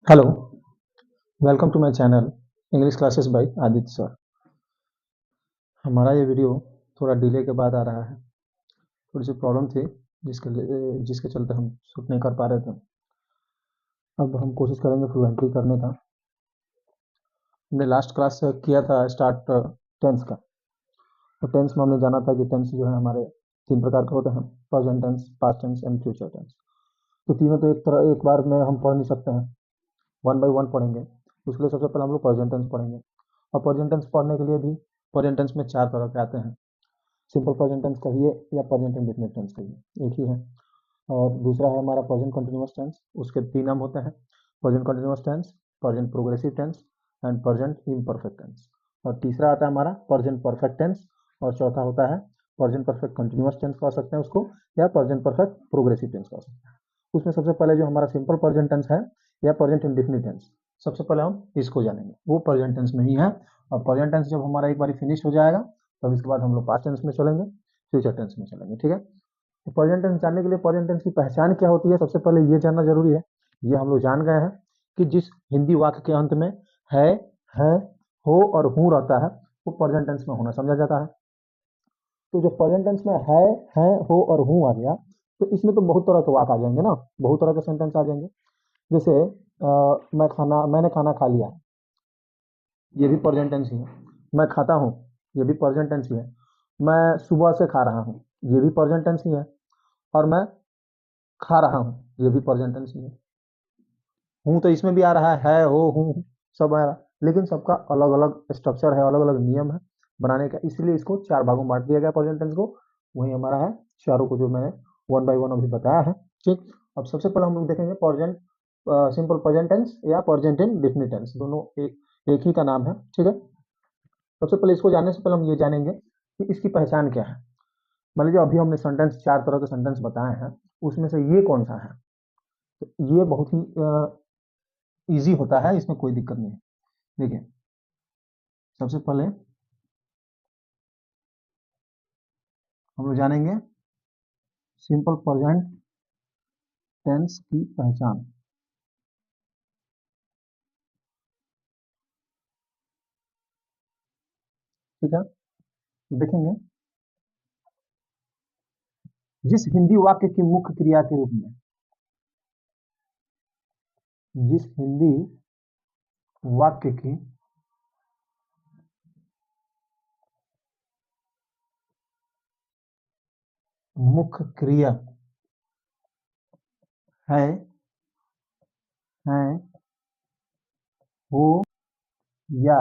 Hello, welcome to my channel English classes by Aditya sir. हमारा ये video थोड़ा delay के बाद आ रहा है। थोड़ी सी प्रॉब्लम थी जिसके चलते हम शूट नहीं कर पा रहे थे। अब हम कोशिश करेंगे फ्लुएंटली करने का। हमने लास्ट क्लास किया था स्टार्ट टेंस का। तो टेंस में हमने जाना था कि टेंस जो है हमारे तीन प्रकार के होते हैं: present tense, past tense and future tense. तो तीनों तो एक बार में हम पढ़ नहीं सकते हैं, वन बाई वन पढ़ेंगे। उसके लिए सबसे पहले हम लोग प्रेजेंट टेंस पढ़ेंगे। और प्रेजेंट टेंस पढ़ने के लिए भी प्रेजेंट टेंस में चार तरह के आते हैं। सिंपल प्रेजेंट टेंस कहिए या प्रेजेंट इंडेफिनिट टेंस कहिए, एक ही है। और दूसरा है हमारा प्रेजेंट कंटिन्यूअस टेंस। उसके तीन नाम होते हैं: present continuous tense, present progressive tense and present imperfect tense. और तीसरा आता है हमारा प्रेजेंट परफेक्ट टेंस। और चौथा होता है प्रेजेंट परफेक्ट कंटिन्यूअस टेंस कह सकते हैं उसको, या प्रेजेंट परफेक्ट प्रोग्रेसिव टेंस कह सकते हैं। उसमें सबसे पहले जो हमारा सिंपल प्रेजेंट टेंस है या प्रेजेंट इंडेफिनिट टेंस, सबसे पहले हम इसको जानेंगे। वो प्रेजेंट टेंस में ही है। और प्रेजेंट टेंस जब हमारा एक बार फिनिश हो जाएगा तब इसके बाद हम लोग पास्ट टेंस में चलेंगे, फ्यूचर टेंस में चलेंगे। ठीक है। तो प्रेजेंट टेंस जानने के लिए प्रेजेंट टेंस की पहचान क्या होती है, सबसे पहले ये जानना जरूरी है। ये हम लोग जान गए हैं कि जिस हिंदी वाक्य के अंत में है, हो और हूँ रहता है वो प्रेजेंट टेंस में होना समझा जाता है। तो जो प्रेजेंट टेंस में है, हो और हूँ आ गया, तो इसमें तो बहुत तरह के वाक्य आ जाएंगे ना, बहुत तरह के सेंटेंस आ जाएंगे। जैसे मैंने खाना खा लिया, ये भी प्रेजेंट टेंस ही है। मैं खाता हूँ, ये भी प्रेजेंट टेंस ही है। मैं सुबह से खा रहा हूँ, ये भी प्रेजेंट टेंस ही है। और मैं खा रहा हूँ, ये भी प्रेजेंट टेंस ही है। हूँ तो इसमें भी आ रहा है, हो, हूँ, सब आ रहा है, लेकिन सबका अलग अलग स्ट्रक्चर है, अलग अलग नियम है बनाने का। इसलिए इसको चार भागों में बांट दिया गया प्रेजेंट टेंस को। वही हमारा है चारों को जो मैंने वन बाई वन अभी बताया है। ठीक। अब सबसे पहले हम लोग देखेंगे प्रेजेंट सिंपल प्रेजेंट टेंस या प्रेजेंट इंडेफिनिट टेंस, दोनों एक ही का नाम है। ठीक है। सबसे पहले इसको जानने से पहले हम ये जानेंगे कि इसकी पहचान क्या है। मान लीजिए अभी हमने सेंटेंस, चार तरह के सेंटेंस बताए हैं, उसमें से ये कौन सा है। तो ये बहुत ही इजी होता है, इसमें कोई दिक्कत नहीं है। देखिए, सबसे पहले हम लोग जानेंगे सिंपल प्रेजेंट टेंस की पहचान। ठीक है। तो देखेंगे जिस हिंदी वाक्य की मुख्य क्रिया के रूप में, जिस हिंदी वाक्य की मुख्य क्रिया है, हो या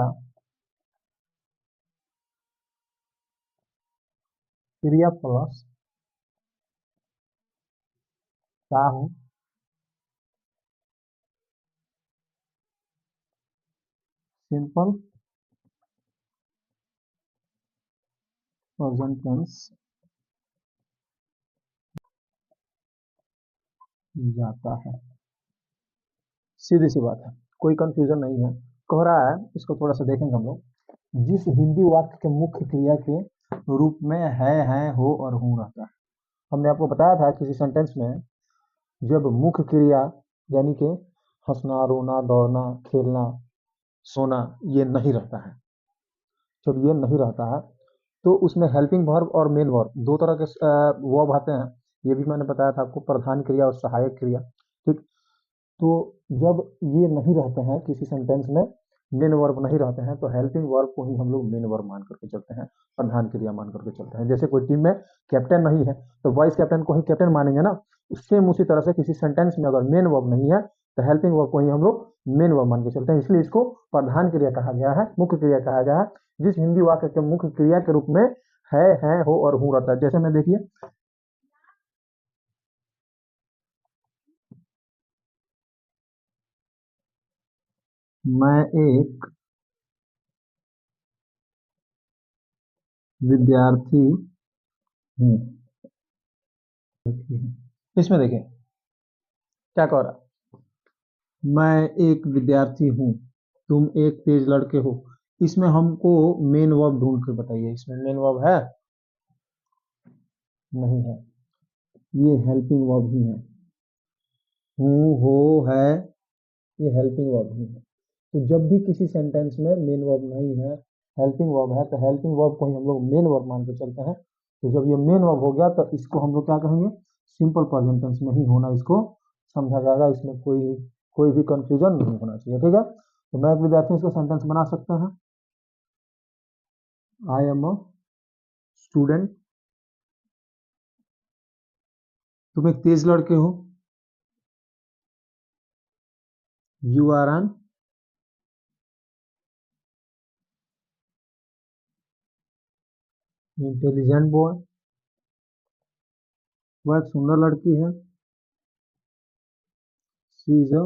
क्रिया प्लस का हो, सिंपल प्रेजेंट टेंस जाता है। सीधी सी बात है, कोई कंफ्यूजन नहीं है। कह रहा है, इसको थोड़ा सा देखेंगे हम लोग। जिस हिंदी वाक्य के मुख्य क्रिया के रूप में है, हो और हूँ रहता है। हमने आपको बताया था किसी सेंटेंस में जब मुख्य क्रिया यानी कि हंसना, रोना, दौड़ना, खेलना, सोना, ये नहीं रहता है, जब ये नहीं रहता है तो उसमें हेल्पिंग वर्ब और मेन वर्ब दो तरह के वर्ब आते हैं। ये भी मैंने बताया था आपको, प्रधान क्रिया और सहायक क्रिया। ठीक। तो जब ये नहीं रहते हैं किसी सेंटेंस में, मेन वर्ब नहीं रहते हैं, तो हेल्पिंग वर्ब को ही हम लोग मेन वर्ब मान करके चलते हैं, प्रधान क्रिया मान करके चलते हैं। जैसे कोई टीम में कैप्टन नहीं है तो वाइस कैप्टन को ही कैप्टन मानेंगे ना। सेम उसी तरह से किसी सेंटेंस में अगर मेन वर्ब नहीं है तो हेल्पिंग वर्ब को ही हम लोग मेन वर्ब मान के चलते हैं, इसलिए इसको प्रधान क्रिया कहा गया है, मुख्य क्रिया कहा गया है। जिस हिंदी वाक्य के मुख्य क्रिया के रूप में है, हो और हूँ रहता है। जैसे मैं देखिए, मैं एक विद्यार्थी हूँ। इसमें देखिए क्या कह रहा है, मैं एक विद्यार्थी हूँ, तुम एक तेज लड़के हो। इसमें हमको मेन वर्ब ढूंढ कर बताइए, इसमें मेन वर्ब है? नहीं है, ये हेल्पिंग वर्ब ही है। हूँ, हो, है, ये हेल्पिंग वर्ब ही है। तो जब भी किसी सेंटेंस में मेन वर्ब नहीं है, हेल्पिंग वर्ब है, तो हेल्पिंग वर्ब को ही हम लोग मेन वर्ब मान के चलते हैं। तो जब ये मेन वर्ब हो गया तो इसको हम लोग क्या कहेंगे, सिंपल प्रेजेंट टेंस में ही होना इसको समझा जाएगा। इसमें कोई भी कंफ्यूजन नहीं होना चाहिए, ठीक है। तो मैं एक विद्यार्थी इसका सेंटेंस बना सकते हैं, आई एम अ स्टूडेंट। तुम एक तेज लड़के हो, you are an intelligent boy. वह एक सुंदर लड़की है, she is a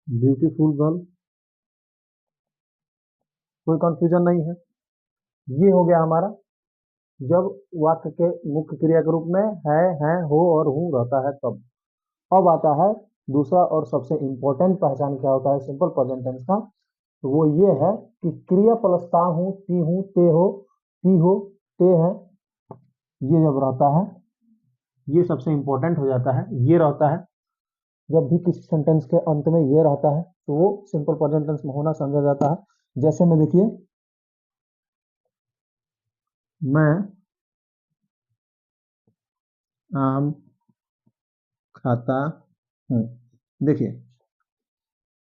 beautiful girl. कोई कंफ्यूजन नहीं है। ये हो गया हमारा जब वाक्य के मुख्य क्रिया के रूप में है, हो और हूं रहता है तब। अब आता है दूसरा और सबसे इंपॉर्टेंट पहचान क्या होता है सिंपल प्रेजेंट टेंस का, तो वो ये है कि क्रिया प्लस ता हूं, ती हूं, ते हो, ती हो, ते है, ये जब रहता है, ये सबसे इंपॉर्टेंट हो जाता है। ये रहता है जब भी किसी सेंटेंस के अंत में ये रहता है तो वो सिंपल प्रेजेंट टेंस में होना समझा जाता है। जैसे में देखिए, मैं आम खाता हूँ। देखिए,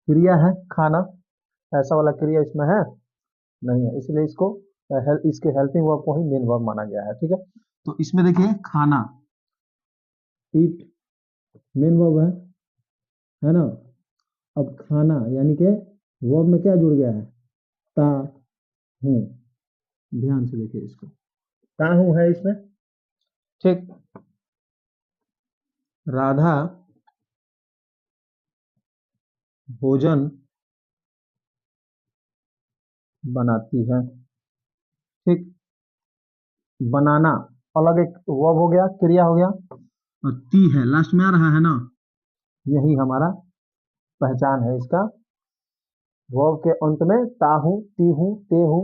क्रिया है खाना, ऐसा वाला क्रिया इसमें है नहीं है, इसलिए इसके हेल्पिंग वर्ब को ही मेन वर्ब माना गया है, ठीक है। तो इसमें देखिए खाना, ईट मेन वर्ब है ना। अब खाना यानी कि वर्ब में क्या जुड़ गया है, ता हूं। ध्यान से देखिए इसको, ता हूं है इसमें, ठीक। राधा भोजन बनाती है, ठीक। बनाना अलग एक वर्ब हो गया, क्रिया हो गया, और ती है लास्ट में आ रहा है ना, यही हमारा पहचान है इसका। वर्ब के अंत में ता हूं, ती हूं, ते हूं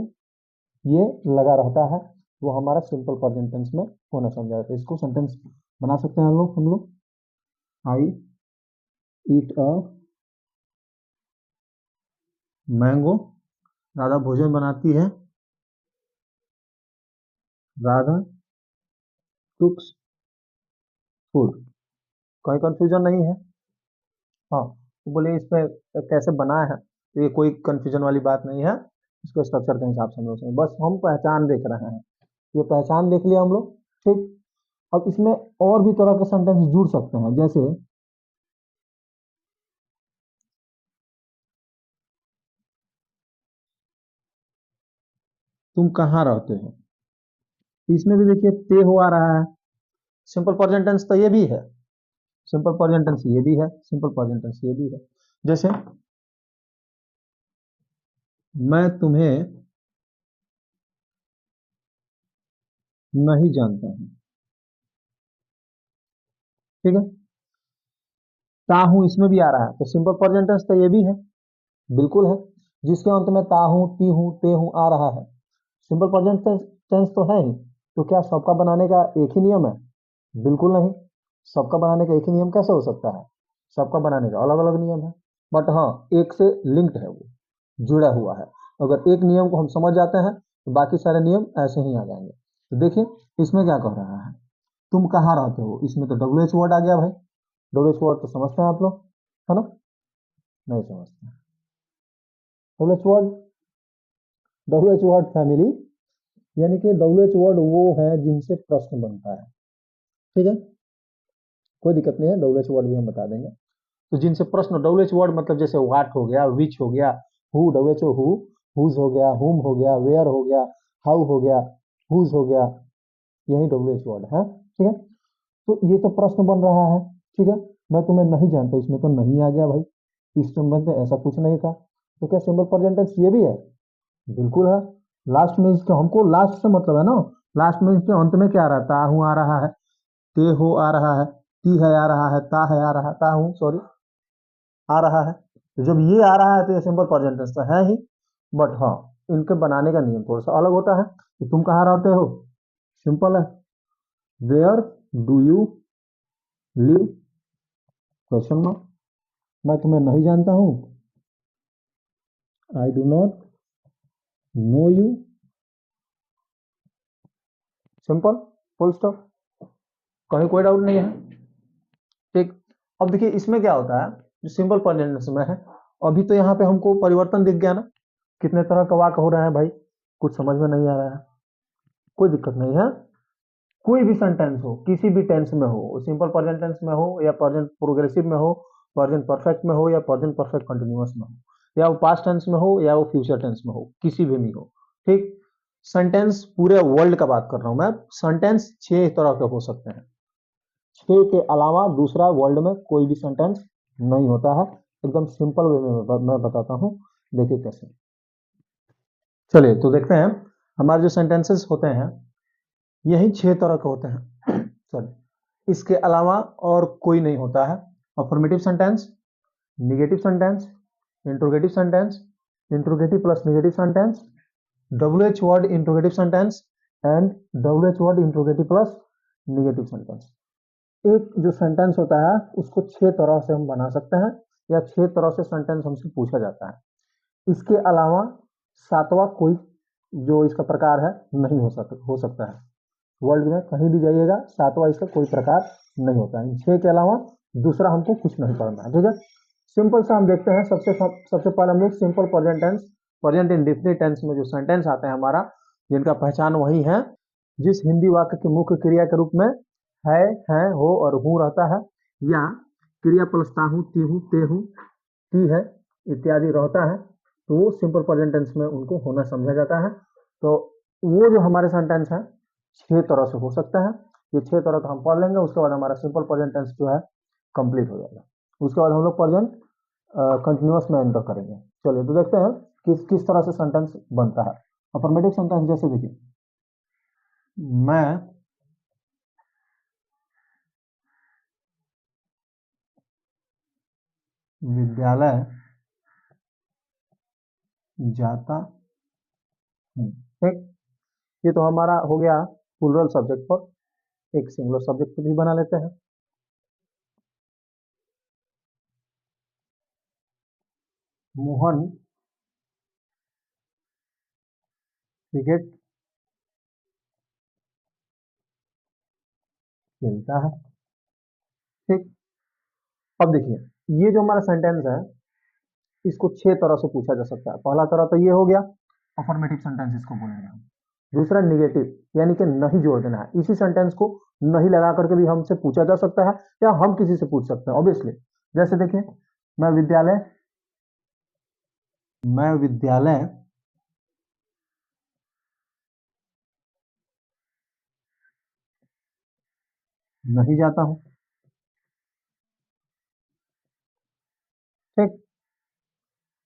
ये लगा रहता है, वो हमारा सिंपल प्रेजेंट टेंस में होना समझा जाता है। इसको सेंटेंस बना सकते हैं हम लोग आई ईट अ मैंगो। राधा भोजन बनाती है, राधा कुक्स फूड। कोई कंफ्यूजन नहीं है। हाँ, तो बोले इस पे कैसे बनाया है, तो ये कोई कंफ्यूजन वाली बात नहीं है। इसको स्ट्रक्चर के हिसाब से हम लोग बस हम पहचान देख रहे हैं, ये पहचान देख लिया हम लोग, ठीक। अब इसमें और भी तरह के सेंटेंस जुड़ सकते हैं, जैसे तुम कहाँ रहते हो। इसमें भी देखिए ते हो आ रहा है, सिंपल प्रेजेंट टेंस तो ये भी है, सिंपल प्रेजेंट टेंस ये भी है, सिंपल प्रेजेंट टेंस ये भी है। जैसे मैं तुम्हें नहीं जानता हूं, ठीक है। ता हूं इसमें भी आ रहा है, तो सिंपल प्रेजेंट टेंस तो ये भी है, बिल्कुल है। जिसके अंत में ता हूं, ती हूं, ते हूं आ रहा है, सिंपल प्रेजेंट टेंस तो है ही। तो क्या सबका बनाने का एक ही नियम है, बिल्कुल नहीं। सबका बनाने का एक ही नियम कैसे हो सकता है, सबका बनाने का अलग अलग नियम है। बट हाँ, एक से लिंक्ड है, वो जुड़ा हुआ है। अगर एक नियम को हम समझ जाते हैं तो बाकी सारे नियम ऐसे ही आ जाएंगे। तो देखिए इसमें क्या कह रहा है, तुम कहाँ रहते हो, इसमें तो डब्ल्यू एच वर्ड आ गया भाई। डब्ल्यू एच वर्ड तो समझते हैं आप लोग, है ना, नहीं समझते। W H word, W H word family, यानी कि डब्ल्यू एच वर्ड वो है जिनसे प्रश्न बनता है, ठीक है। कोई दिक्कत नहीं है, डब्ल्यू एच वर्ड भी हम बता देंगे। तो जिनसे प्रश्न, डब्ल्यू एच वर्ड मतलब जैसे व्हाट हो गया, विच हो गया, who W H O who, whose हो गया, हुम हो गया, वेयर हो गया, हाउ हो गया, हुज हो गया, यही डब्ल्यू एच वर्ड है, ठीक है। तो ये तो प्रश्न बन रहा है, ठीक है। मैं तुम्हें नहीं जानता, इसमें तो नहीं आ गया भाई, इस संबंध में ऐसा कुछ नहीं था। तो क्या सिंपल प्रेजेंट टेंस ये भी है, बिल्कुल है। लास्ट में इसका हमको लास्ट से मतलब है ना, लास्ट में इसके अंत में क्या आ रहा है, ता हूं आ रहा है, ते हो आ रहा है, ती है आ रहा है, ता है आ रहा है, ता हूं सॉरी आ रहा है। तो जब ये आ रहा है तो ये सिंपल प्रेजेंट टेंस तो है ही। बट हाँ, इनके बनाने का नियम थोड़ा सा अलग होता है। कि तुम कहाँ रहते हो, सिंपल है, where do you live question mark, मैं तुम्हें नहीं जानता हूं, I do not know you, simple, full stop, कहीं कोई डाउट नहीं है। ठीक, अब देखिए इसमें क्या होता है, जो सिंपल प्रेजेंट में है, अभी तो यहाँ पे हमको परिवर्तन दिख गया ना, कितने तरह का वाक्य हो रहा है भाई, कुछ समझ में नहीं आ रहा है, कोई दिक्कत नहीं है। कोई भी सेंटेंस हो, किसी भी टेंस में हो, सिंपल प्रेजेंट टेंस में हो या प्रेजेंट प्रोग्रेसिव में हो, प्रेजेंट परफेक्ट में हो या प्रेजेंट परफेक्ट कंटिन्यूअस में हो, या वो पास्ट टेंस में हो या वो फ्यूचर टेंस में हो, किसी भी में हो। ठीक, सेंटेंस पूरे वर्ल्ड का बात कर रहा हूं मैं, सेंटेंस 6 तरह के हो सकते हैं, 6 के अलावा दूसरा वर्ल्ड में कोई भी सेंटेंस नहीं होता है। एकदम सिंपल वे में मैं बताता हूं, देखिए कैसे। चलिए तो देखते हैं, हमारे जो सेंटेंसेस होते हैं यही 6 तरह के होते हैं। चलिए, इसके अलावा और कोई नहीं होता है। Affirmative sentence, negative sentence, interrogative sentence, interrogative plus negative sentence, W H word interrogative sentence and W H word interrogative plus negative sentence. एक जो सेंटेंस होता है उसको 6 तरह से हम बना सकते हैं, या 6 तरह से सेंटेंस हमसे पूछा जाता है। इसके अलावा सातवां कोई जो इसका प्रकार है नहीं हो सकता है। वर्ल्ड में कहीं भी जाइएगा, सातवां इसका कोई प्रकार नहीं होता है। इन 6 के अलावा दूसरा हमको कुछ नहीं पढ़ना है। ठीक है, सिंपल सा हम देखते हैं। सबसे पहले हम लोग simple present tense, present indefinite tense में जो सेंटेंस आते हैं हमारा, जिनका पहचान वही है जिस हिंदी वाक्य के मुख्य क्रिया के रूप में है, हो और हूँ रहता है, या क्रिया प्लस ताहू, तीहू, तेहू, ती है इत्यादि रहता है, तो वो सिंपल प्रेजेंट टेंस में उनको होना समझा जाता है। तो वो जो हमारे सेंटेंस है 6 तरह से हो सकता है। ये 6 तरह का हम पढ़ लेंगे, उसके बाद हमारा सिंपल प्रेजेंट टेंस जो है कंप्लीट हो जाएगा। उसके बाद हम लोग प्रेजेंट कंटिन्यूअस में एंटर करेंगे। चलिए तो देखते हैं किस किस तरह से सेंटेंस बनता है। अफर्मेटिव सेंटेंस जैसे देखिए, मैं विद्यालय जाता हूँ। ठीक, ये तो हमारा हो गया प्लूरल सब्जेक्ट पर। एक सिंगुलर सब्जेक्ट भी बना लेते हैं। मोहन क्रिकेट खेलता है। ठीक, अब देखिए ये जो हमारा सेंटेंस है इसको 6 तरह से पूछा जा सकता है। पहला तरह तो ये हो गया, अफर्मेटिव सेंटेंस इसको बोलेंगे हम। दूसरा निगेटिव, यानी कि नहीं जोड़ देना है। इसी सेंटेंस को नहीं लगा करके भी हमसे पूछा जा सकता है, या हम किसी से पूछ सकते हैं ऑब्वियसली। जैसे देखिए, मैं विद्यालय मैं विद्यालय नहीं जाता हूं। ठीक,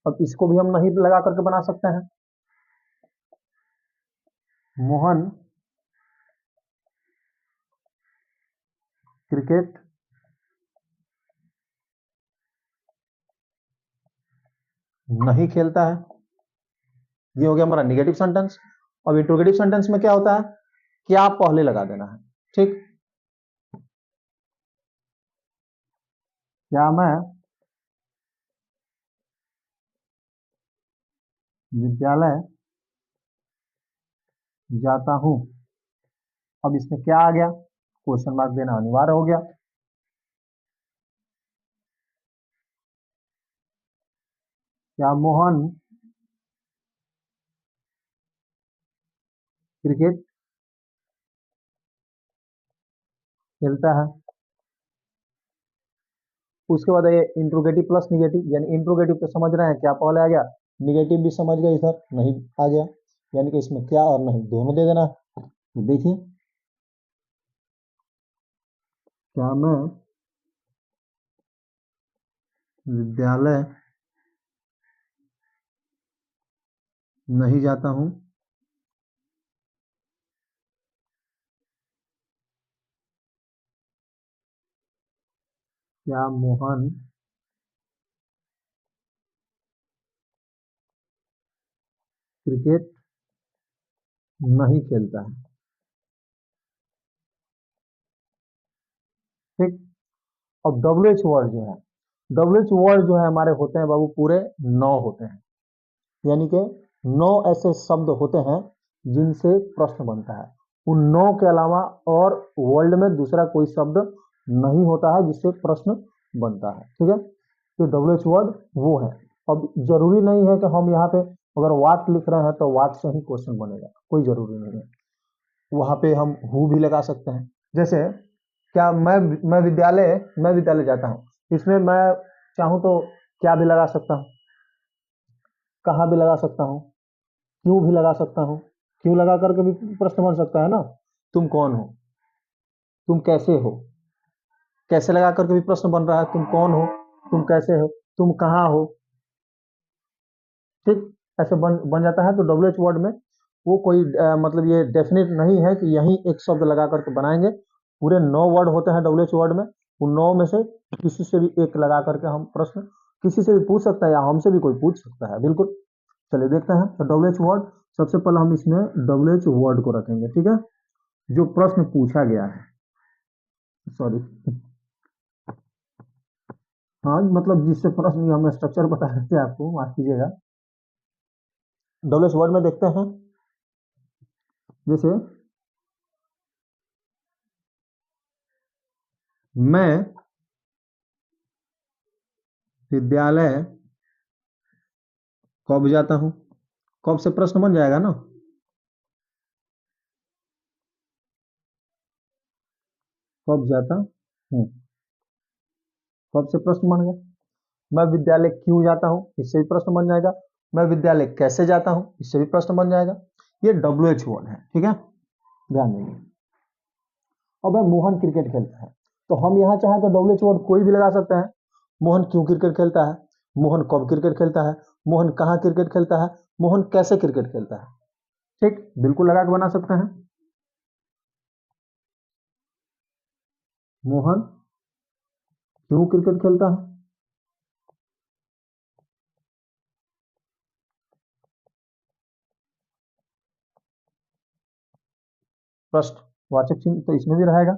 अब इसको भी हम नहीं लगा करके बना सकते हैं। मोहन क्रिकेट नहीं खेलता है। ये हो गया हमारा निगेटिव सेंटेंस। अब इंट्रोगेटिव सेंटेंस में क्या होता है, क्या पहले लगा देना है। ठीक, क्या मैं विद्यालय जाता हूं। अब इसमें क्या आ गया, क्वेश्चन मार्क देना अनिवार्य हो गया। क्या मोहन क्रिकेट खेलता है। उसके बाद ये इंट्रोगेटिव प्लस निगेटिव, यानी इंट्रोगेटिव तो समझ रहे हैं क्या पहले आ गया, निगेटिव भी समझ गए, इधर नहीं आ गया, यानी कि इसमें क्या और नहीं दोनों दे देना है। तो देखिए, क्या मैं विद्यालय नहीं जाता हूं। क्या मोहन क्रिकेट नहीं खेलता है। ठीक, अब डब्ल्यू एच वर्ड जो है, डब्ल्यू एच वर्ड जो है हमारे होते हैं बाबू पूरे 9 होते हैं, यानी कि 9 ऐसे शब्द होते हैं जिनसे प्रश्न बनता है। उन 9 के अलावा और वर्ल्ड में दूसरा कोई शब्द नहीं होता है जिससे प्रश्न बनता है, ठीक है। तो डब्ल्यू एच वर्ड वो है। अब जरूरी नहीं है कि हम यहाँ पे अगर वाट लिख रहे हैं तो वाट से ही क्वेश्चन बनेगा, कोई जरूरी नहीं है। वहां पे हम हु भी लगा सकते हैं। जैसे क्या मैं विद्यालय जाता हूँ, इसमें मैं चाहूँ तो क्या भी लगा सकता हूँ, कहाँ भी लगा सकता हूँ, क्यों भी लगा सकता हूँ। क्यों लगा करके भी प्रश्न बन सकता है ना। तुम कौन हो, तुम कैसे हो, कैसे लगा करके भी प्रश्न बन रहा है, तुम कौन हो, तुम कैसे हो, तुम कहाँ हो, ठीक। ऐसे बन बन जाता है। तो डब्ल्यू एच वर्ड में वो कोई मतलब ये डेफिनेट नहीं है कि यही एक शब्द लगा करके बनाएंगे। पूरे 9 वर्ड होते हैं डब्ल्यू एच वर्ड में। उन 9 में से किसी से भी एक लगा करके हम प्रश्न किसी से भी पूछ सकते हैं या हमसे भी कोई पूछ सकता है, बिल्कुल। चलिए देखते हैं। तो डब्ल्यू एच वर्ड सबसे पहले हम इसमें डब्ल्यू एच वर्ड को रखेंगे, ठीक है, जो प्रश्न पूछा गया है। सॉरी, हाँ मतलब जिससे प्रश्न हम स्ट्रक्चर बता रहे थे आपको, माफ कीजिएगा। डब्ल्यू एच वर्ड में देखते हैं, जैसे मैं विद्यालय कब जाता हूँ, कब से प्रश्न बन जाएगा ना। कब जाता हूँ, कब से प्रश्न बन गया। मैं विद्यालय क्यों जाता हूँ, इससे भी प्रश्न बन जाएगा। मैं विद्यालय कैसे जाता हूँ, इससे भी प्रश्न बन जाएगा। ये डब्ल्यू एच वर्ड है, ठीक है, ध्यान देंगे। अब है मोहन क्रिकेट खेलता है, तो हम यहाँ चाहें तो डब्ल्यू एच वर्ड कोई भी लगा सकते हैं। मोहन क्यों क्रिकेट खेलता है, मोहन कब क्रिकेट खेलता है, मोहन कहाँ क्रिकेट खेलता है, मोहन कैसे क्रिकेट खेलता है, ठीक, बिल्कुल लगा के बना सकते हैं। मोहन क्यों क्रिकेट खेलता है, प्रश्नवाचक चिन्ह तो इसमें भी रहेगा।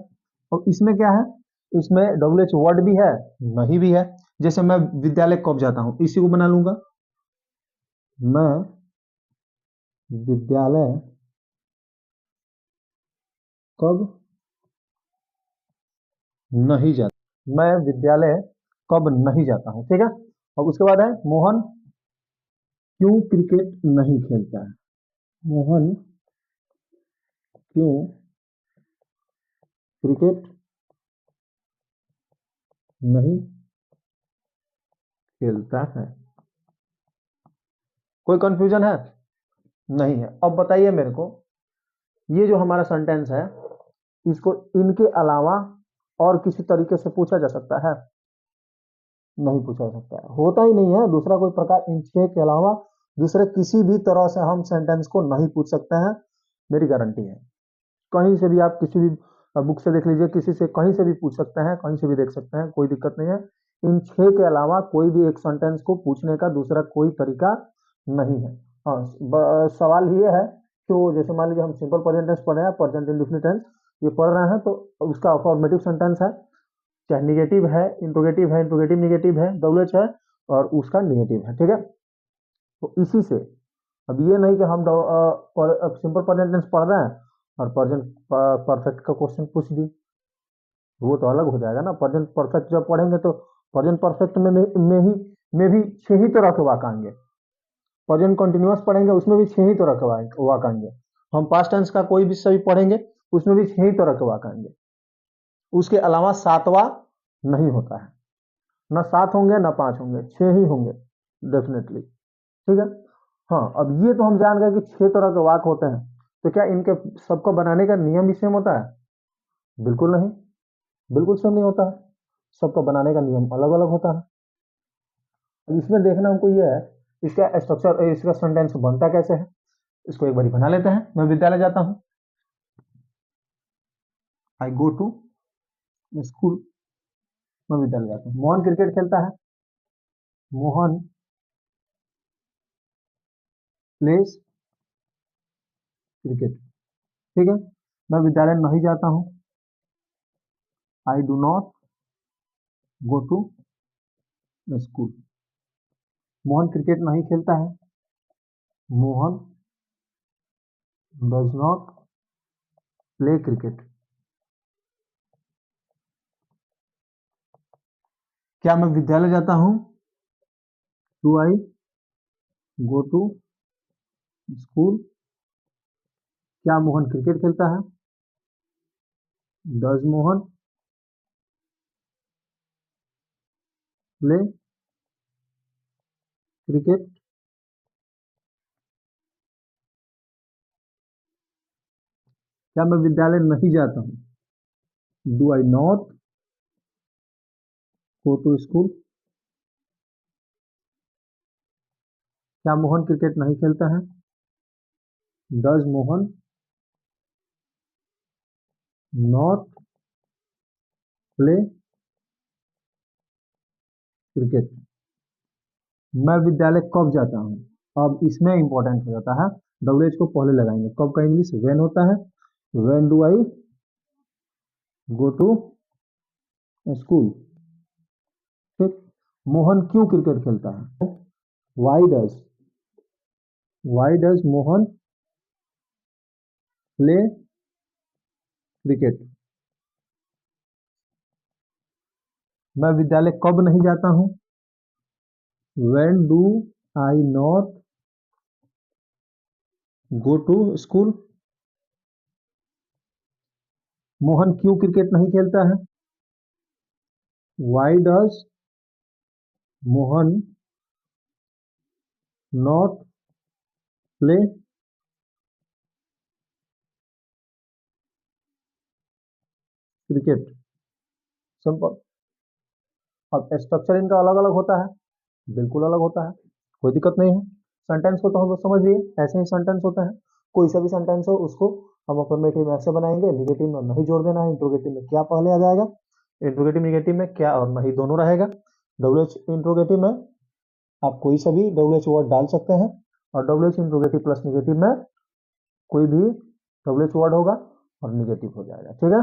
और इसमें क्या है, इसमें डब्ल्यू एच वर्ड भी है, नहीं भी है। जैसे मैं विद्यालय कब जाता हूं, इसी को बना लूंगा। मैं विद्यालय कब नहीं जाता, मैं विद्यालय कब नहीं जाता हूं, ठीक है। अब उसके बाद है मोहन क्यों क्रिकेट नहीं खेलता है, मोहन क्यों क्रिकेट नहीं खेलता है। कोई कंफ्यूजन है, नहीं है। अब बताइए मेरे को, ये जो हमारा सेंटेंस है, इसको इनके अलावा और किसी तरीके से पूछा जा सकता है, नहीं पूछा जा सकता है, होता ही नहीं है दूसरा कोई प्रकार। इन 6 के अलावा दूसरे किसी भी तरह से हम सेंटेंस को नहीं पूछ सकते हैं, मेरी गारंटी है। कहीं से भी आप किसी भी बुक से देख लीजिए, किसी से कहीं से भी पूछ सकते हैं, कहीं से भी देख सकते हैं, कोई दिक्कत नहीं है। इन 6 के अलावा कोई भी एक सेंटेंस को पूछने का दूसरा कोई तरीका नहीं है। हाँ, सवाल ये है कि जैसे मान लीजिए हम सिंपल प्रेजेंट टेंस पढ़ रहे हैं, प्रेजेंट इंडेफिनिट टेंस ये पढ़ रहे हैं, तो उसका अफर्मेटिव सेंटेंस है, चाहे निगेटिव है, इंट्रोगेटिव निगेटिव है, डब्ल्यू एच है, और उसका निगेटिव है, ठीक है। तो इसी से अब ये नहीं कि हम सिंपल प्रेजेंट टेंस पढ़ रहे हैं और प्रेजेंट परफेक्ट का क्वेश्चन पूछ दी, वो तो अलग हो जाएगा ना। प्रेजेंट परफेक्ट जब पढ़ेंगे तो प्रेजेंट परफेक्ट में भी 6 ही तरह के वाक्य आएंगे। प्रेजेंट कंटिन्यूअस पढ़ेंगे उसमें भी 6 ही तरह के वाक्य आएंगे। हम पास्ट टेंस का कोई भी सभी पढ़ेंगे उसमें भी 6 ही तरह के वाक्य आएंगे। उसके अलावा सातवां नहीं होता है, ना 7 होंगे ना 5 होंगे, 6 ही होंगे डेफिनेटली, ठीक है। हाँ, अब ये तो हम जान गए कि 6 तरह के वाक्य होते हैं, तो क्या इनके सबको बनाने का नियम भी सेम होता है, बिल्कुल नहीं, बिल्कुल सेम नहीं होता है। सबको बनाने का नियम अलग अलग होता है। अब इसमें देखना हमको ये है, इसका स्ट्रक्चर, इसका सेंटेंस बनता कैसे है। इसको एक बार बना लेते हैं। मैं विद्यालय जाता हूँ, आई गो टू स्कूल। मैं विद्यालय जाता हूँ। मोहन क्रिकेट खेलता है, मोहन प्लेस क्रिकेट, ठीक है। मैं विद्यालय नहीं जाता हूँ, I do not go to school. Mohan cricket नहीं खेलता है। Mohan does not play cricket. क्या मैं विद्यालय जाता हूं? Do I go to school. क्या मोहन क्रिकेट खेलता है? Does Mohan play cricket? क्या मैं विद्यालय नहीं जाता हूं? Do I not go to school. क्या मोहन क्रिकेट नहीं खेलता है? Does Mohan not play cricket. मैं विद्यालय कब जाता हूँ? अब इसमें इंपॉर्टेंट हो जाता है, डब्ल्यू एच को पहले लगाएंगे। कब का इंग्लिश वेन होता है। When do I go to school. ठीक। मोहन क्यों क्रिकेट खेलता है? Why does Mohan play cricket. मैं विद्यालय कब नहीं जाता हूँ? When do I not go to school. Mohan क्यों क्रिकेट नहीं खेलता है? Why does Mohan not play cricket. Simple. अब स्ट्रक्चर इनका अलग अलग होता है, बिल्कुल अलग होता है, कोई दिक्कत नहीं है। सेंटेंस को तो हम लोग समझ लिए, ऐसे ही सेंटेंस होता है। कोई सा भी सेंटेंस हो उसको हम अफर्मेटिव में ऐसे बनाएंगे, निगेटिव में नहीं जोड़ देना है। इंट्रोगेटिव में क्या पहले आ जाएगा? इंट्रोगेटिव निगेटिव में क्या और नहीं दोनों रहेगा। डब्ल्यू एच इंट्रोगेटिव में आप कोई सा भी डब्ल्यू एच वर्ड डाल सकते हैं, और W H interrogative plus negative में कोई भी डब्ल्यू एच वर्ड होगा और निगेटिव हो जाएगा। ठीक है।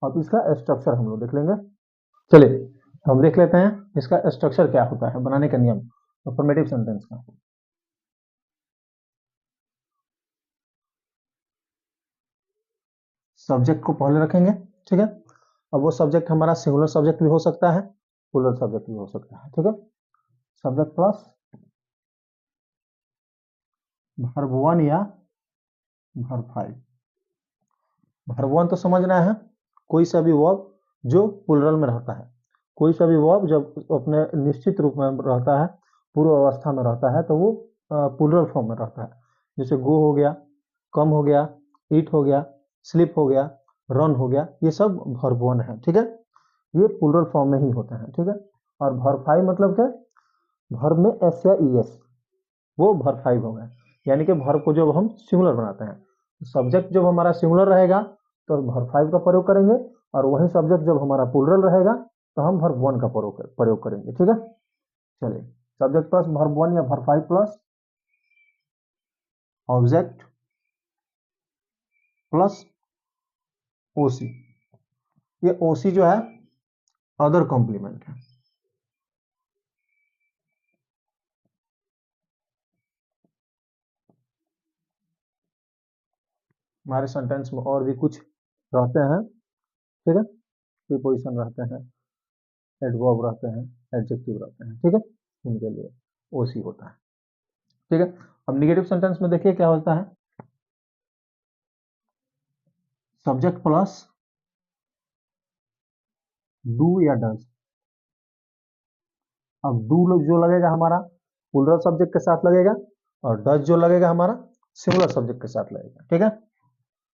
अब इसका स्ट्रक्चर हम लोग देख लेंगे। चलिए हम देख लेते हैं इसका स्ट्रक्चर क्या होता है, बनाने का नियम अफर्मेटिव सेंटेंस का। सब्जेक्ट को पहले रखेंगे। ठीक है। अब वो सब्जेक्ट हमारा सिंगुलर सब्जेक्ट भी हो सकता है, प्लूरल सब्जेक्ट भी हो सकता है। ठीक है। सब्जेक्ट प्लस वर्ब वन या वर्ब फाइव। वर्ब वन तो समझना है, कोई सा भी वर्ब जो प्लूरल में रहता है। कोई सा भी वर्ब जब अपने निश्चित रूप में रहता है, पूर्व अवस्था में रहता है, तो वो प्लूरल फॉर्म में रहता है। जैसे गो हो गया, कम हो गया, ईट हो गया, स्लिप हो गया, रन हो गया, ये सब वर्ब वन है। ठीक है। ये प्लूरल फॉर्म में ही होता है। ठीक है। और वर्ब फाइव मतलब क्या? वर्ब में एस या ई एस, वो वर्ब फाइव हो गया। यानी कि वर्ब को जब हम सिंगुलर बनाते हैं, सब्जेक्ट जब हमारा सिंगुलर रहेगा तो वर्ब फाइव का प्रयोग करेंगे, और वही सब्जेक्ट जब हमारा प्लूरल रहेगा तो हम वर्ब वन का प्रयोग करेंगे। ठीक है। चलिए, सब्जेक्ट प्लस वर्ब वन या verb five plus object plus ओसी। ये ओसी जो है अदर कॉम्प्लीमेंट है। हमारे सेंटेंस में और भी कुछ रहते हैं। ठीक है। प्रीपोजिशन रहते हैं, एडवर्ब रहते हैं, एडजेक्टिव रहते हैं। ठीक है। उनके लिए ओसी होता है। ठीक है। अब निगेटिव सेंटेंस में देखिए क्या होता है। सब्जेक्ट प्लस डू या डज। अब डू जो लगेगा हमारा प्लूरल सब्जेक्ट के साथ लगेगा, और डज जो लगेगा हमारा सिंगुलर सब्जेक्ट के साथ लगेगा। ठीक है।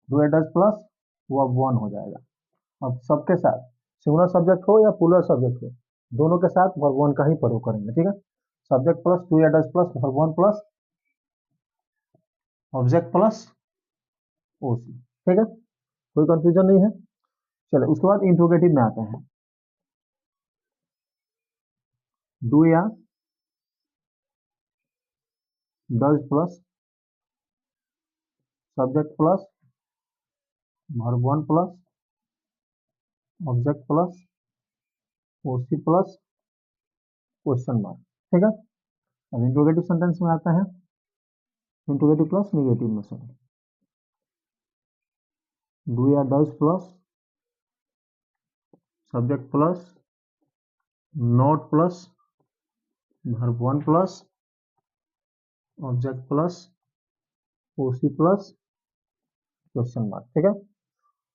डू या डज प्लस वर्ब वन हो जाएगा। अब सबके साथ सिंगुलर सब्जेक्ट हो या प्लूरल सब्जेक्ट हो, दोनों के साथ वर्ब वन का ही प्रयोग करेंगे। ठीक है। सब्जेक्ट प्लस डू या does plus verb one plus object plus ओसी। ठीक है। कोई कंफ्यूजन नहीं है। चलिए उसके बाद इंट्रोगेटिव में आते हैं। डू या does plus subject plus verb one plus object plus O C plus question mark, ठीक है। अब इंट्रोगेटिव सेंटेंस में आता है, इंट्रोगेटिव प्लस निगेटिव में, सॉरी, डू या does plus subject plus not plus verb one plus object plus O C plus question mark, ठीक है।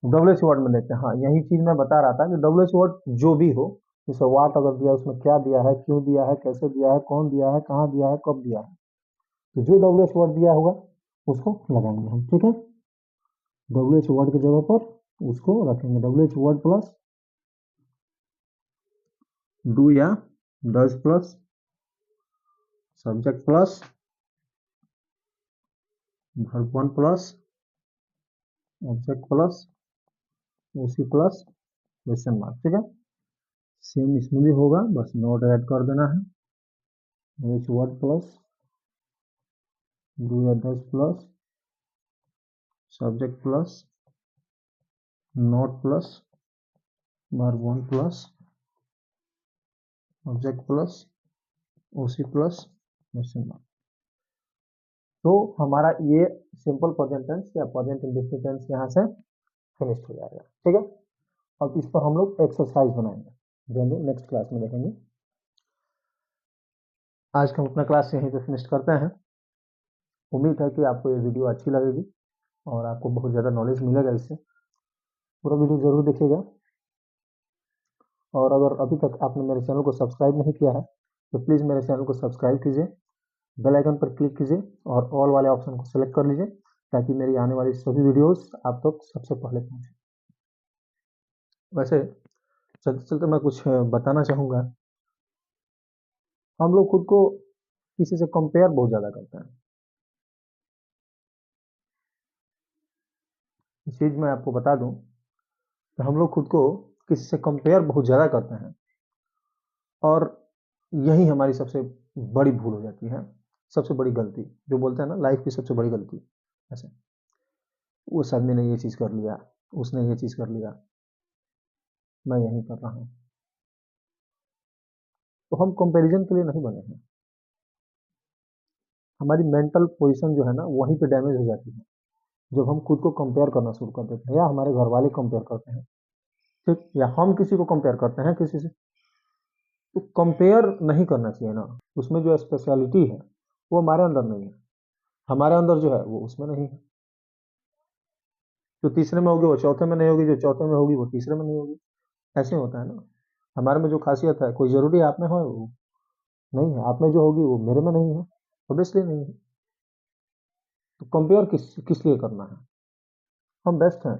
डब्ल्यू एच वर्ड में देखते हैं। हाँ, यही चीज मैं बता रहा था कि डब्ल्यू एच वर्ड जो भी हो, जैसे वाट अगर दिया, उसमें क्या दिया है, क्यों दिया है, कैसे दिया है, कौन दिया है, कहाँ दिया है, कब दिया है, तो जो डब्ल्यू एच वर्ड दिया होगा उसको लगाएंगे हम, ठीक है। डब्ल्यू एच वर्ड की जगह पर उसको रखेंगे, W H word plus do या does plus subject plus verb one plus object plus OC plus question mark, ठीक है। सेम इसमें भी होगा, बस नोट ऐड कर देना है, एच वर्ड प्लस डू या does plus subject plus note plus verb one plus object plus OC plus question mark. तो हमारा ये सिंपल प्रेजेंट टेंस या प्रेजेंट इंडेफिनिट टेंस यहाँ से फिनिश हो जाएगा, ठीक है। अब इस पर हम लोग एक्सरसाइज बनाएंगे, जो हम लोग नेक्स्ट क्लास में देखेंगे। आज का हम अपना क्लास यहीं पे फिनिश करते हैं। उम्मीद है कि आपको ये वीडियो अच्छी लगेगी और आपको बहुत ज़्यादा नॉलेज मिलेगा इससे। पूरा वीडियो ज़रूर देखिएगा, और अगर अभी तक आपने मेरे चैनल को सब्सक्राइब नहीं किया है तो प्लीज़ मेरे चैनल को सब्सक्राइब कीजिए, बेल आइकन पर क्लिक कीजिए और ऑल वाले ऑप्शन को सेलेक्ट कर लीजिए, ताकि मेरी आने वाली सभी वीडियोस आप तक सबसे पहले पहुंचे। वैसे चलते चलते मैं कुछ बताना चाहूँगा। हम लोग खुद को किसी से कंपेयर बहुत ज़्यादा करते हैं। इस चीज़ मैं आपको बता दूं कि हम लोग खुद को किसी से कंपेयर बहुत ज़्यादा करते हैं, और यही हमारी सबसे बड़ी भूल हो जाती है, सबसे बड़ी गलती, जो बोलते हैं ना लाइफ की सबसे बड़ी गलती। ऐसे उस आदमी ने ये चीज़ कर लिया, उसने ये चीज़ कर लिया, मैं यही कर रहा हूँ। तो हम कंपैरिजन के लिए नहीं बने हैं। हमारी मेंटल पोजीशन जो है ना वहीं पे डैमेज हो जाती है, जब हम खुद को कंपेयर करना शुरू कर देते हैं, या हमारे घर वाले कंपेयर करते हैं, ठीक, या हम किसी को कंपेयर करते हैं किसी से। तो कंपेयर नहीं करना चाहिए ना, उसमें जो स्पेशलिटी है वो हमारे अंदर नहीं है, हमारे अंदर जो है वो उसमें नहीं है। जो तीसरे में होगी वो चौथे में नहीं होगी, जो चौथे में होगी वो तीसरे में नहीं होगी। ऐसे होता है ना। हमारे में जो खासियत है कोई जरूरी आप में हो वो नहीं है, आप में जो होगी वो मेरे में नहीं है, ऑब्वियसली नहीं है। तो कंपेयर किस किस लिए करना है? हम बेस्ट हैं,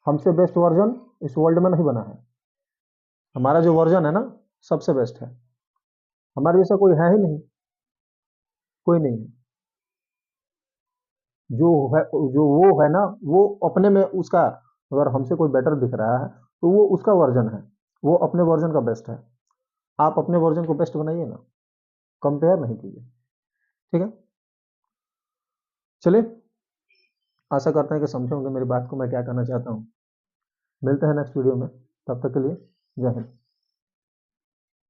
हमसे बेस्ट वर्जन इस वर्ल्ड में नहीं बना है। हमारा जो वर्जन है ना सबसे बेस्ट है, हमारे जैसा कोई है ही नहीं, कोई नहीं है। जो है, जो वो है ना, वो अपने में उसका, अगर हमसे कोई बेटर दिख रहा है तो वो उसका वर्जन है, वो अपने वर्जन का बेस्ट है। आप अपने वर्जन को बेस्ट बनाइए ना, कंपेयर नहीं कीजिए, ठीक है। चलिए, आशा करते हैं कि समझे होंगे मेरी बात को, मैं क्या करना चाहता हूँ। मिलते हैं नेक्स्ट वीडियो में, तब तक के लिए जय हिंद।